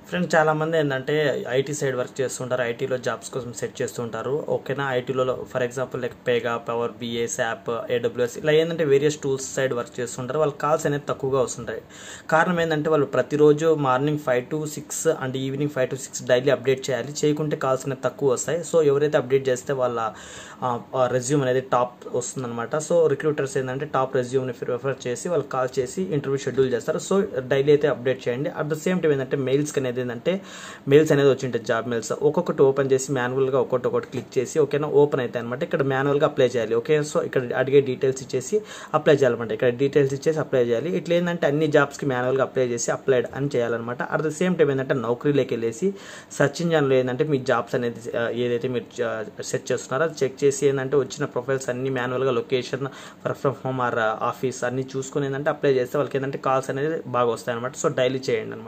Friends చాలామంది ఏంటంటే IT side work చేస్తుంటారు, ఐటీలో జాబ్స్ కోసం సెట్ చేస్తుంటారు. ఓకేనా, ఐటీలో for example like Pega, Power BI, SAP, AWS ఇలా ఏంటంటే వేరియస్ టూల్స్ సైడ్ వర్క్ చేస్తుంటారు. వాళ్ళ కాల్స్ అనేది తక్కువగా వస్తుంటాయి. కారణం ఏంటంటే వాళ్ళు ప్రతిరోజు morning 5 to 6 and evening 5 to 6 daily update చేయాలి. చేయకుంటే కాల్స్ అనేది తక్కువ వస్తాయి. సో ఎవరైతే అప్డేట్ చేస్తే వాళ్ళ రెజ్యూమ్ అనేది టాప్ వస్తుందన్నమాట. సో రిక్రూటర్స్ ఏంటంటే టాప్ రెజ్యూమ్ని ప్రిఫర్ చేసి వాళ్ళు కాల్ చేసి ఇంటర్వ్యూ షెడ్యూల్ చేస్తారు. సో డైలీ అయితే అప్డేట్ చేయండి. అట్ ద సేమ్ టైం ఏంటంటే మెయిల్స్కి అనేది ఏంటంటే మెయిల్స్ అనేది వచ్చింటుంది, జాబ్ మెయిల్స్ ఒక్కొక్కటి ఓపెన్ చేసి మాన్యువల్గా ఒక్కొక్కటి క్లిక్ చేసి ఓకేనా ఓపెన్ అయితే అనమాట. ఇక్కడ మాన్యువల్గా అప్లై చేయాలి. ఓకే, సో ఇక్కడ అడిగే డీటెయిల్స్ ఇచ్చేసి అప్లై చేయాలన్నమాట. ఇక్కడ డీటెయిల్స్ ఇచ్చేసి అప్లై చేయాలి. ఇట్లా ఏంటంటే అన్ని జాబ్స్కి మాన్యువల్గా అప్లై చేసి అప్లైడ్ అని చేయాలన్నమాట. అట్ ద సేమ్ టైం ఏంటంటే నౌకరీలోకి వెళ్ళేసి సర్చ్ ఇంజన్లో ఏంటంటే మీ జాబ్స్ అనేది ఏదైతే మీరు సెట్ చేస్తున్నారో అది చెక్ చేసి ఏంటంటే వచ్చిన ప్రొఫైల్స్ అన్ని మాన్యువల్గా location, work from home or office అన్ని చూసుకుని ఏంటంటే అప్లై చేస్తే వాళ్ళకి ఏంటంటే కాల్స్ అనేది బాగా వస్తాయి అనమాట. సో డైలీ చేయండి అనమాట.